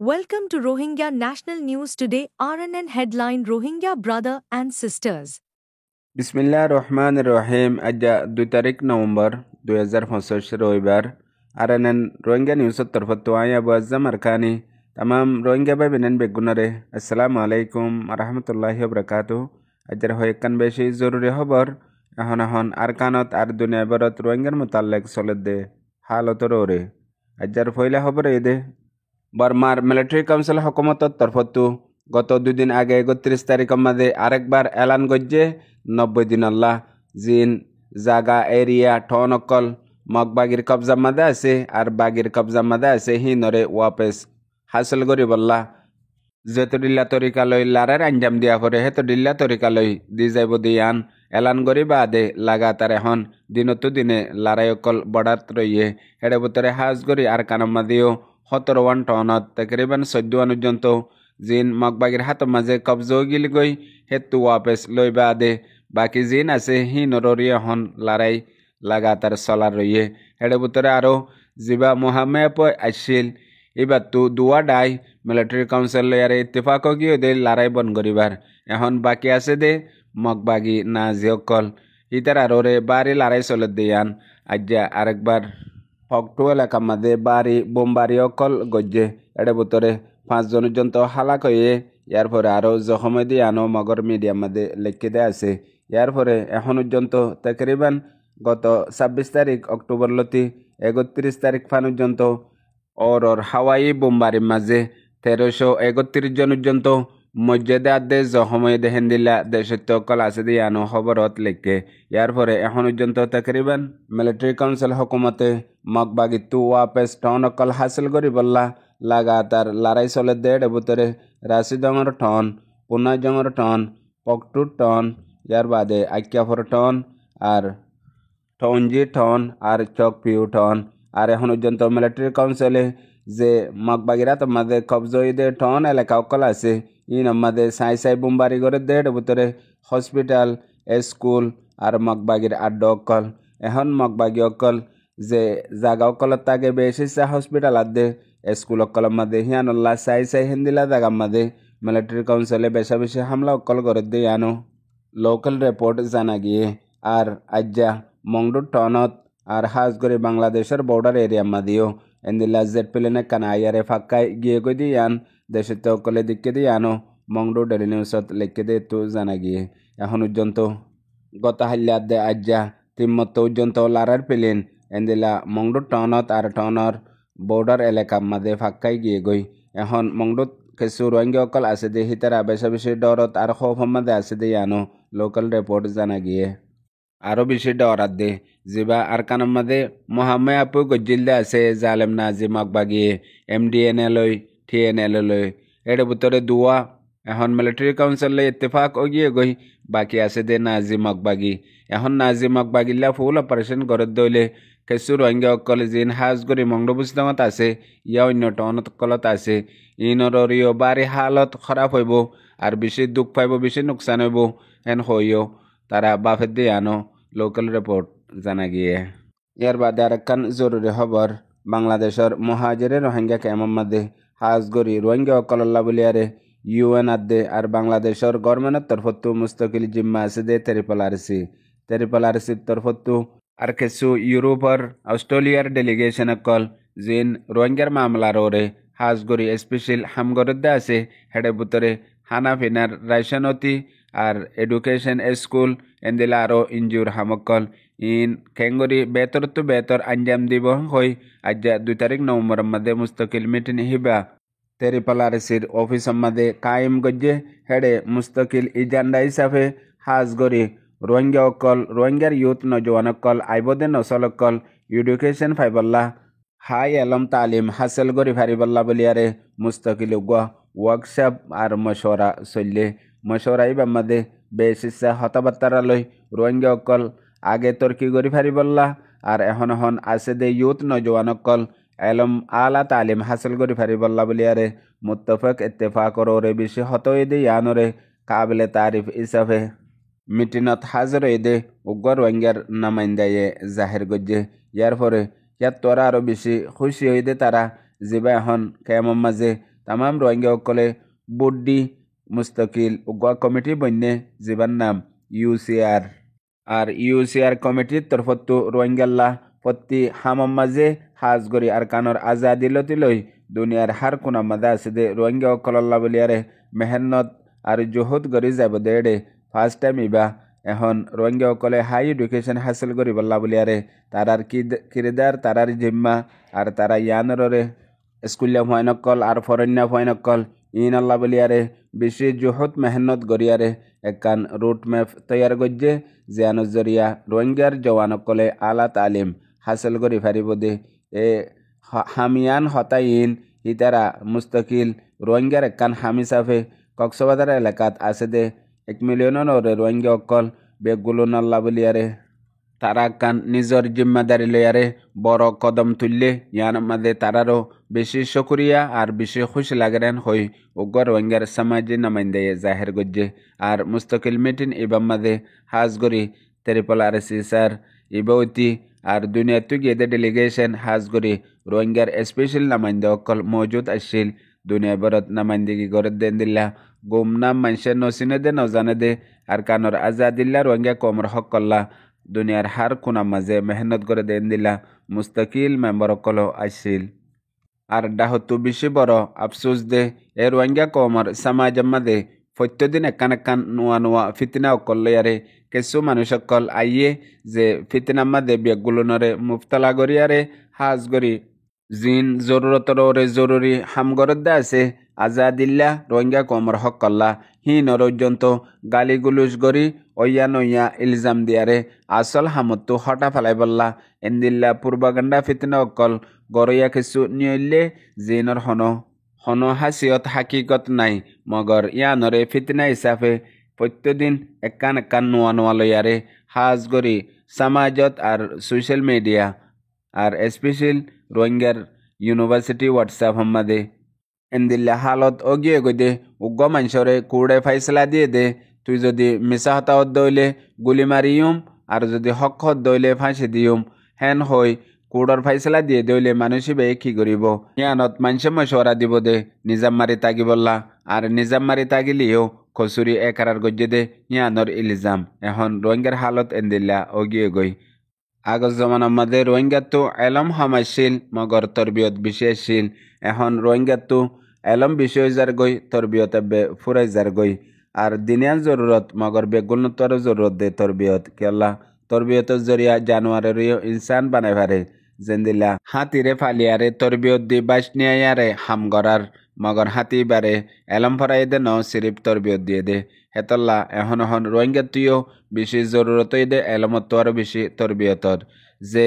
Welcome to Rohingya National News Today. RNN headline: Rohingya brother and sisters. বিসমিল্লাহির রহমানির রহিম। আজ 2 তারিখ নভেম্বর 2025 রবিবার। আরএনএন রোহিঙ্গা নিউজের তরফত আই আবু আজম আরকানি তামাম রোহিঙ্গা ভাই বেনেন বেগুনরে আসসালামু আলাইকুম রহমতুল্লাহি ওবরাকাতুহু। আজের হয়েকান বেশি জরুরি খবর এখন আরকানত আর দুনিয়া ভরত রোহিঙ্গার মুতাল্লিক চলতে হালতর ওরে। আজের পয়লা খবর এদে বর্মার মিলিটারি কাউন্সিল হকুমতর তরফত গত 2 দিন আগে 31 তারিখের মাঝে আরেকবার এলান গজ্জে 90 দিন আল্লাহ জিন জাগা এরিয়া ঠন অকল মগবাগির কবজার মাঝে আছে আর বাগির কবজার মাঝে আছে হিনরে ওয়াপেস হাসিল করি বললা যেতডিল্লা তরিকালৈ লারার আঞ্জাম দিয়া পরে হেতডিল্লা তরিকালৈ দি যাইব দিয়ান এলান করি বাদে লাগাতার এখন দিনতো দিনে লারাই অকল বর্ডার রইয়ে হেডে বুতরে হাজ করি আর কানাম্মা দিও 17 টনত তকরিবান 14 পর্যন্ত জিন মগবাগির হাত মাঝে কবজো গিল গই হেতু ওয়াপেস লই বাদে বাকি জিন আছে হি নররি এখন লড়াই লাগাতার চলার রইয়ে হেডে বুতরে আরো জিবা মোহাম্মেপ আসিল এবার তো দুয়া ডাই মিলিটারি কাউন্সিল ইয়ারে ইত্তেফাক গিয়ে দে লড়াই বন করিবার এখন বাকি আছে দে মগবাগি না জিয়কল ইতার আরোরে বাড়ি লড়াই চলে দিয়ান আজ্জা আরেকবার হকটু এলাকার মাঝে বাড়ি বোমবাড়ি অকল গজ্জে এডে বুতরে 5 জন পর্যন্ত হালাক হয়ে ইয়ার পরে আরও জখমে দিয়ে আনো মগর মিডিয়ার মাঝে লিখে দেয়া আছে। ইয়ার পরে এখন পর্যন্ত তকরিবান গত 26 তারিখ অক্টোবর লতি 31 তারিখ পর্যন্ত ওর হাওয়াই বোমবাড়ির মাঝে 1331 জন পর্যন্ত মসজিদে আদে জখমে দেহেন দিলা দেশত্য অকল আছে দিয়ে আনো খবরত লিখে। ইয়ার পরে এখন পর্যন্ত তকরিবান মিলিটারি কাউন্সিল হকুমতে মগবাগিতু ওয়াপেস টন অকল হাসিল করি বললা লাগাতার লড়াই চলে দেড় বুতরে রাশিদঙর টন পুনাজঙর টন পকটুর টন ইয়ার বাদে আক্যাফর টন আর টনজি টন আর চকপিউ টন আর এখন পর্যন্ত মিলিটারি কাউন্সিলে যে মগবাগিরাত মাঝে কবজইদে টন এলাকা অকল আছে ইন আমাদে সাই বোমবারি করে দেড় বুতরে হসপিটাল স্কুল আর মগবাগির আড্ড অকল এখন মগবাগি অকল যে জাগা অকলত তাকে বেশি হসপিটাল আদে স্কুল অকলের মাঝে হিয়ানুল্লাহ সাই হিন্দিলা জাগার মাঝে মিলিটারি কাউন্সিলে বেশি হামলা অকল করে দিয়ে আনো লোকাল রিপোর্ট জানা গিয়ে আর আজ্জা মংডুর টনত আর হাজগরি বাংলাদেশের বর্ডার এরিয়ার মাঝেও এন্দিলা জেট প্লেনে কানা আয়ারে ফাক্কায় গিয়ে গই দিয়ে আন দেশের অকলে দিকে দিয়ে আনো মংডু ডেলি নিউজত লিখে দিয়ে তো জানা গিয়ে এখন পর্যন্ত গত হাল্লার দে আজ্জা তিম্মত পর্যন্ত লারার প্লেন এন্দিলা মংডুর টনত আর টনর বর্ডার এলাকার মাঝে ফাক্কাই গিয়ে গই এখন মংডুত কিছু রোহিঙ্গা অকল আছে দে হিতারা বেশি ডরত আর খৌফ মাঝে আছে দিয়ে আনো লোকাল রিপোর্ট জানা গিয়ে আরও বেশি ডরাত দে জিবা আর কানার মাঝে মোহাম্মে আপু গজ্জিলদে আছে জালেম নাজি মগবাগিয়ে MDNA TNL এর ভিতরে দুয়া এখন মিলিটারি কাউন্সিলে ইত্তেফাক গিয়ে গই বাকি আছে দে নাজি মগবাগি এখন নাজি মগবাগিল্লা ফুল অপারেশন করে দইলে কিছু রোহিঙ্গা অকল জিন হাজ গরি মংডবুজদামত আছে ইয়া অন্য টনত কলত আছে ইনরিও বাড়ি হালত খারাপ হইব আর বেশি দুঃখ পাইব বেশি নোকসান হইব হেন হইও তারা বাফের দিয়ে আনো লোকাল রিপোর্ট জানা গিয়ে। ইয়ার বাদে আরেকখান জরুরি খবর বাংলাদেশের মহাজেরে রোহিঙ্গা ক্যাম্পের মাঝে হাজ গরি রোহিঙ্গা অকল্লা বলিয়ারে UN আদে আর বাংলাদেশের গভর্নমেন্টের তরফতো মুস্তকিল জিম্মা আছে দে তেরিপলারসির তরফতো আর কিছু ইউরোপর অস্ট্রেলিয়ার ডেলিগেশন অকল জিন রোহিঙ্গার মামলার ওরে হাজ গরি স্পেশাল হামগরদ্দে আছে হেডে বুতরে হানা ফিনার রাইশনতি আর এডুকেশন স্কুল এন্দিলা আরও ইনজুর হামকল ইন খেঙ্গরি বেতর আঞ্জাম দিব হই আজ্জা 2 তারিখ নভেম্বর মাঝে মুস্তকিল মিটিং হিবা তেরিপালারসির অফিসের মাঝে কায়েম গজ্জে হেডে মুস্তকিল ইজান্ডা হিসাবে হাজ গরি রোহিঙ্গা অকল রোহিঙ্গার ইউথ নজওয়ান অকল আইবদে নসল অকল এডুকেশন ফাইবল্লা হাই এলম তালিম হাসিল গরি ফারিবল্লা বলিয়ারে মুস্তকিল ওয়ার্কশপ আর মশওয়ারা চললে মশওয়ারা ইবার মাঝে বেশিসা হতাবার্তারালয় রোহিঙ্গা অকল আগে তর্কি গরি ফারিবল্লা আর এখন আছে দে ইউথ নজওয়ান অকল এলম আলা তালিম হাসিল করি ফারিবল্লা বলিয়ারে মুত্তফাক ইত্তেফাকর ওরে বেশি হতই দে ইয়ানরে কাবিলে তারিফ হিসাবে মিটিনত হাজির দে উগ্র রোহিঙ্গার নামাইন্দায়ে জাহির গজ্জে ইয়ার পরে ইয়ার তোরা আরও বেশি খুশি হইদে তারা জিবা এখন কেমন মাঝে তামাম রোহিঙ্গা সকলে বুড্ডি মুস্তাকিল উগা কমিটি বন্যে জীবন নাম ইউসিআর আর ইউসিআর কমিটির তরফত রোহিঙ্গাল্লাহ প্রতি হামাম মাঝে হাজ গরি আর কানর আজাদি লতিলই দুনিয়ার হার কোনা মাদা আছে দে রোহিঙ্গা সকল্লা বলিয়ারে মেহনত আর জহুদ গরি যাব দেড়ে ফার্স্ট টাইম ইবা এখন রোহিঙ্গা সকলে হাই এডুকেশন হাসিল করি বললা বলিয়ারে তারার কিরদার তারার জিম্মা আর তারা ইয়ানরে স্কুলিয়া ভয়নকল আর ফরন্যা ভয়নকল ইন আল্লাহ বলিয়ারে বেশি জহুদ মেহনত গরিয়ারে একান রুট ম্যাপ তৈয়ার গজ্জে জিয়ানুর জরিয়া রোহিঙ্গার জওয়ানকলে আলা তালিম হাসিল করি ফারিব দে এ হামিয়ান হতাইন হিতারা মুস্তাকিল রোহিঙ্গার একান হামি সাফে কক্সবাজার এলাকাত আছে দে 1 মিলিয়নের রোহিঙ্গা অকল বেগুলো নাল্লা বলিয়ারে তারা কান নিজর জিম্মাদারি লয়ারে বড় কদম তুললে ইয়ান মাদে তারারও বেশি শুকরিয়া আর বেশি খুশি লাগেন হই উগ্র রোহিঙ্গার সমাজি নামাইন্দে জাহের গজ্জে আর মুস্তাকিল মিটিং ইবাম মাদে হাজগরি তেরিপল আর সিসার ইবৌতি আর দুনিয়া তুগিয়ে ডেলিগেশন হাজগরি রোহিঙ্গার স্পেশাল নামাইন্দে অকল মজুদ আসছিল দুনিয়া বরত নামাইন্দিগি গরত দেন দিল্লা গুমনাম মানুষের নসিনে দে নজানে দে আর কানর আজাদিল্লা রোহিঙ্গা কমর হক কল্লা দুনিয়ার হার কোনার মাঝে মেহনত করে দেন দিলা মুস্তাকিল মেম্বার সকল আসছিল আর ডাহতু বেশি বড় আফসোস দে এ রোহিঙ্গা কমর সমাজ মাঝে প্রত্যেকদিন একান নোয়া নোয়া ফিতনা অকল লয়ারে কিছু মানুষ সকল আইয়ে যে ফিতনা মাঝে বেগুলনরে মুফতলা গরিয়ারে হাজ গরি জিন জরুরতর ওরে জরুরি হামগরদ্দা আছে আজাদিল্লা রোহিঙ্গা কমর হক কল্লা হি নরযন্ত গালিগুলুস গরি ওয়া নইয়া ইলজাম দিয়ারে আসল হামতো হটা ফেলাই বললা এন্দিল্লা পূর্বাগান্ডা ফিতনা অকল গরইয়া কিছু নিয়লে জিনর হন হাসিয়ত হাকিকত নাই মগর ইয়ানরে ফিতনা হিসাবে প্রত্যেকদিন একান নোয়া নোয়া লইয়ারে হাজ গরি সমাজত আর সোশ্যাল মিডিয়া আর স্পেশাল রোহিঙ্গার ইউনিভার্সিটি হোয়াটসঅ্যাপ হাম্মাদে এন্দিল্লা হালত অগিয়ে গদে উগ্র মানুষরে কুড়ে ফাইসলা দিয়ে দে তুই যদি মিশা হতাহত দইলে গুলি মারিয়ুম আর যদি হক হত দইলে ফাঁসি দিয়ুম হেন হই কুড়র ফাইসলা দিয়ে দইলে মানুষই বে কি করিব ইয়ানত মানুষে মশওয়ারা দিব দে নিজাম মারি তাগি বললা আর নিজাম মারি তাগিলিও খসুরি একারার গজ্জে দে ইয়ানর ইলিজাম এখন রোহিঙ্গার হালত এন্দিল্লা অগিয়ে গই আগজ জমানার মধ্যে রোহিঙ্গাতো এলম হামাইছিল মগর তরবিয়ত বেশি আসছিল এখন রোহিঙ্গাতো এলম বেশি হয়ে যার গই তরবিয়ত এবে ফুরাই যার গই আর দিনিয়ার জরুরত মগর বেগুনতর জরুরত দে তরবিয়ত কেলা তরবিয়তের জরিয়া জানোয়ারেরও ইনসান বানাই পারে জেন্দিলা হাতিরে ফালিয়ারে তরবিয়ত দি বাস নিয়ারে হাম গরার মগর হাতি বারে এলম ফরাই দে ন সিরিপ তরবিয়ত দিয়ে দে হেতল্লা এখন রোহিঙ্গা তুইও বেশি জরুরতই দে এলমত আরো বেশি তরবিয়তর যে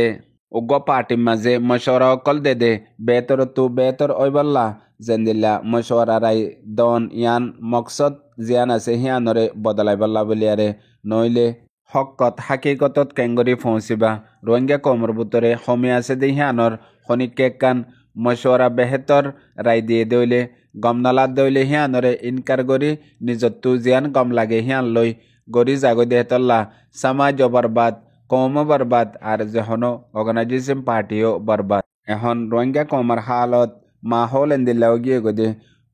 উগ্র পার্টির মাঝে মশওয়ারা অকল দে বেতর ওই বললা জেন্দিল্লা মশওয়ারারাই দন ইয়ান মকসদ জিয়ান আছে হিয়ানরে বদলাই বললা বলিয়ারে নইলে হকত হাকিকতত কেঙ্গরি পৌঁছিবা রোহিঙ্গা কমর বুতরে হমি আছে দে হিয়ানর খনিকে কান মশওয়ারা বেহেতর রায় দিয়ে দইলে গম নালাত দইলে হিয়ানরে ইনকার গরি নিজতু জিয়ান গম লাগে হিয়ান লই গরি জাগো দে তল্লা সমাজ বরবাদ কম বরবাদ আর যখন অর্গানাইজেশন পার্টিও বরবাদ এখন রোহিঙ্গা কমর হালত মাহল এন্দিল্লাও গিয়ে গদে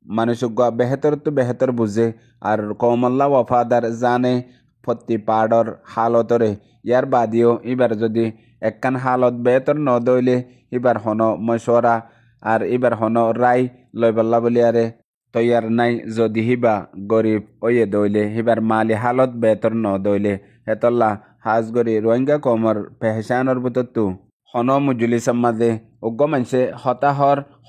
মানুষ বেহেতর বুঝে আর কমল্লা ওয়াফাদার জানে প্রতি পাড়র হালতরে ইয়ার বাদিও এবার যদি একখান হালত বেহতর ন দইলে এবার হন মশওয়ারা আর এবার হন রায় লই বল্লা বলিয়ারে তৈয়ার নাই যদি হিবা গরিব ওয়ে দইলে হিবার মালি হালত বেহতর ন দইলে হেতল্লা হাজ গরি রোহিঙ্গা কমর পেহচানর বুততু হন মুজুলি সম্মাদে উগ্র মানুষে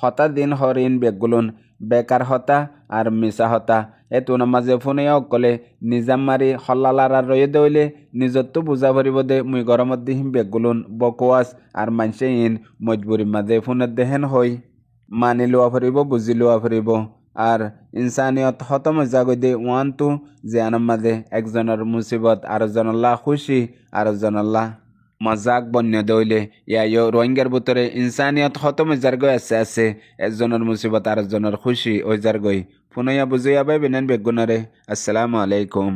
হতা দিন হর ইন বেগুলুন বেকার হতা আর মিশা হতা এত নামাজে ফোনে অকলে নিজাম মারি হল্লালারা রয়ে দইলে নিজত্ব বুঝা ভরিব দে মুই গরমত দিহিম বেগুলুন বকোয়াস আর মানুষে ইন মজবুরি মাঝে ফোনের দেহেন হই মানি লোয়া ভরিব বুঝি লোয়া ভরিব আর ইনসানিয়ত হতম জাগৈ দে ওয়ানতু যে আনার মাঝে একজনের মুসিবত আরেকজনল্লাহ খুশি আরেকজনল্লাহ মজাক বন্য দইলে ইয়াইও রোহিঙ্গার ভিতরে ইনসানিয়ত হতম জারগৈ আছে একজনের মুসিবত আরেকজনের খুশি ওই জারগৈ ফুনইয়া বুঝিয়া পাই বিনেন বেগুনরে। আসসালামু আলাইকুম।